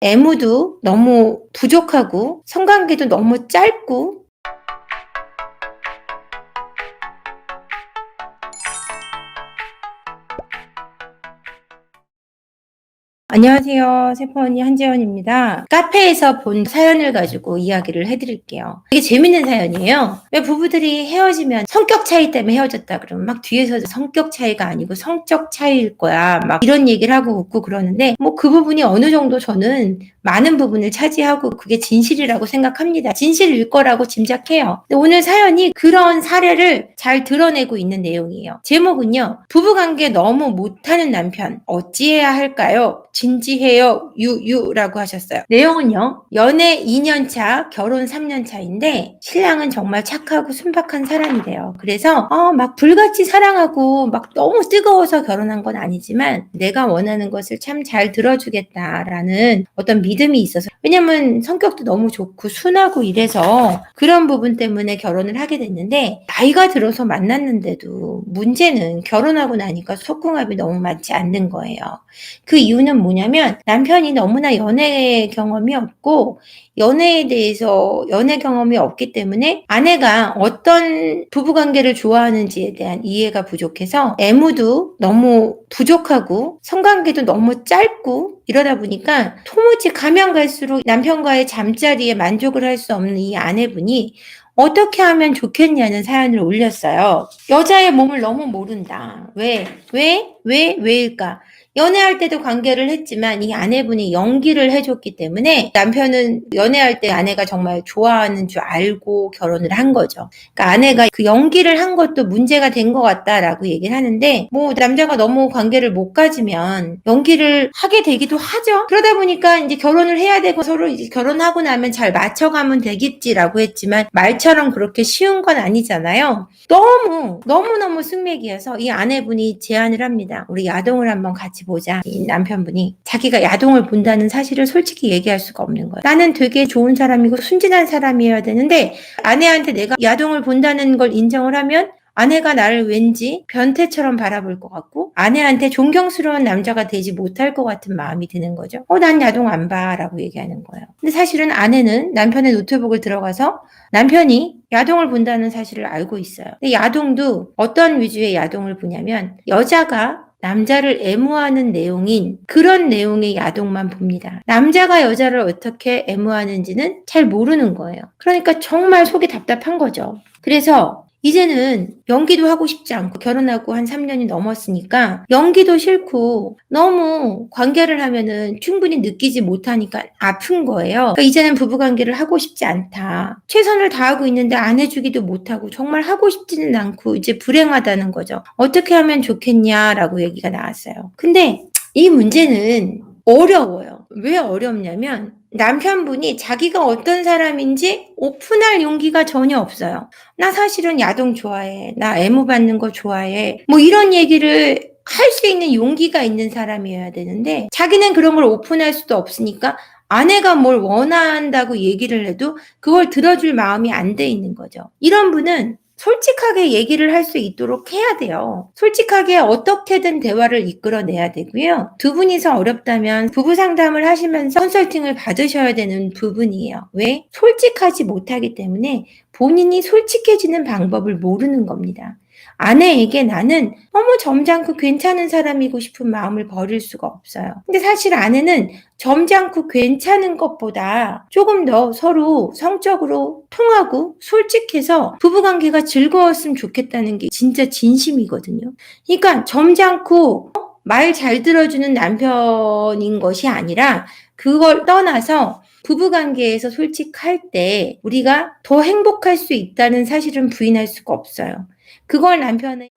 애무도 너무 부족하고 성관계도 너무 짧고 안녕하세요. 세포언니 한재원입니다. 카페에서 본 사연을 가지고 이야기를 해드릴게요. 되게 재밌는 사연이에요. 왜 부부들이 헤어지면 성격 차이 때문에 헤어졌다 그러면 막 뒤에서 성격 차이가 아니고 성적 차이일 거야. 막 이런 얘기를 하고 웃고 그러는데 뭐 그 부분이 어느 정도 저는 많은 부분을 차지하고 그게 진실이라고 생각합니다. 진실일 거라고 짐작해요. 근데 오늘 사연이 그런 사례를 잘 드러내고 있는 내용이에요. 제목은요. 부부관계 너무 못하는 남편 어찌해야 할까요? 진지해요. 유유라고 하셨어요. 내용은요. 연애 2년 차, 결혼 3년 차인데 신랑은 정말 착하고 순박한 사람이래요. 그래서 막 불같이 사랑하고 막 너무 뜨거워서 결혼한 건 아니지만 내가 원하는 것을 참 잘 들어주겠다라는 어떤 믿음이 있어서 왜냐면 성격도 너무 좋고 순하고 이래서 그런 부분 때문에 결혼을 하게 됐는데 나이가 들어서 만났는데도 문제는 결혼하고 나니까 속궁합이 너무 맞지 않는 거예요. 그 이유는 뭐냐면 남편이 너무나 연애 경험이 없고 연애에 대해서 연애 경험이 없기 때문에 아내가 어떤 부부관계를 좋아하는지에 대한 이해가 부족해서 애무도 너무 부족하고 성관계도 너무 짧고 이러다 보니까 도무지 가면 갈수록 남편과의 잠자리에 만족을 할 수 없는 이 아내분이 어떻게 하면 좋겠냐는 사연을 올렸어요. 여자의 몸을 너무 모른다. 왜일까? 연애할 때도 관계를 했지만 이 아내분이 연기를 해줬기 때문에 남편은 연애할 때 아내가 정말 좋아하는 줄 알고 결혼을 한 거죠. 그러니까 아내가 그 연기를 한 것도 문제가 된 것 같다라고 얘기를 하는데 뭐 남자가 너무 관계를 못 가지면 연기를 하게 되기도 하죠. 그러다 보니까 이제 결혼을 해야 되고 서로 이제 결혼하고 나면 잘 맞춰가면 되겠지라고 했지만 말처럼 그렇게 쉬운 건 아니잖아요. 너무너무 숙맥이어서 이 아내분이 제안을 합니다. 우리 야동을 한번 같이 보자. 이 남편분이 자기가 야동을 본다는 사실을 솔직히 얘기할 수가 없는 거예요. 나는 되게 좋은 사람이고 순진한 사람이어야 되는데 아내한테 내가 야동을 본다는 걸 인정을 하면 아내가 나를 왠지 변태처럼 바라볼 것 같고 아내한테 존경스러운 남자가 되지 못할 것 같은 마음이 드는 거죠. 난 야동 안 봐 라고 얘기하는 거예요. 근데 사실은 아내는 남편의 노트북을 들어가서 남편이 야동을 본다는 사실을 알고 있어요. 근데 야동도 어떤 위주의 야동을 보냐면 여자가 남자를 애무하는 내용인 그런 내용의 야동만 봅니다. 남자가 여자를 어떻게 애무하는지는 잘 모르는 거예요. 그러니까 정말 속이 답답한 거죠. 그래서 이제는 연기도 하고 싶지 않고 결혼하고 한 3년이 넘었으니까 연기도 싫고 너무 관계를 하면은 충분히 느끼지 못하니까 아픈 거예요. 그러니까 이제는 부부관계를 하고 싶지 않다. 최선을 다하고 있는데 안 해주기도 못하고 정말 하고 싶지는 않고 이제 불행하다는 거죠. 어떻게 하면 좋겠냐라고 얘기가 나왔어요. 근데 이 문제는 어려워요. 왜 어렵냐면 남편분이 자기가 어떤 사람인지 오픈할 용기가 전혀 없어요. 나 사실은 야동 좋아해. 나 애무 받는 거 좋아해. 뭐 이런 얘기를 할 수 있는 용기가 있는 사람이어야 되는데 자기는 그런 걸 오픈할 수도 없으니까 아내가 뭘 원한다고 얘기를 해도 그걸 들어줄 마음이 안 돼 있는 거죠. 이런 분은 솔직하게 얘기를 할 수 있도록 해야 돼요. 솔직하게 어떻게든 대화를 이끌어내야 되고요. 두 분이서 어렵다면 부부 상담을 하시면서 컨설팅을 받으셔야 되는 부분이에요. 왜? 솔직하지 못하기 때문에 본인이 솔직해지는 방법을 모르는 겁니다. 아내에게 나는 너무 점잖고 괜찮은 사람이고 싶은 마음을 버릴 수가 없어요. 근데 사실 아내는 점잖고 괜찮은 것보다 조금 더 서로 성적으로 통하고 솔직해서 부부관계가 즐거웠으면 좋겠다는 게 진짜 진심이거든요. 그러니까 점잖고 말 잘 들어주는 남편인 것이 아니라 그걸 떠나서 부부관계에서 솔직할 때 우리가 더 행복할 수 있다는 사실은 부인할 수가 없어요. 그걸 남편은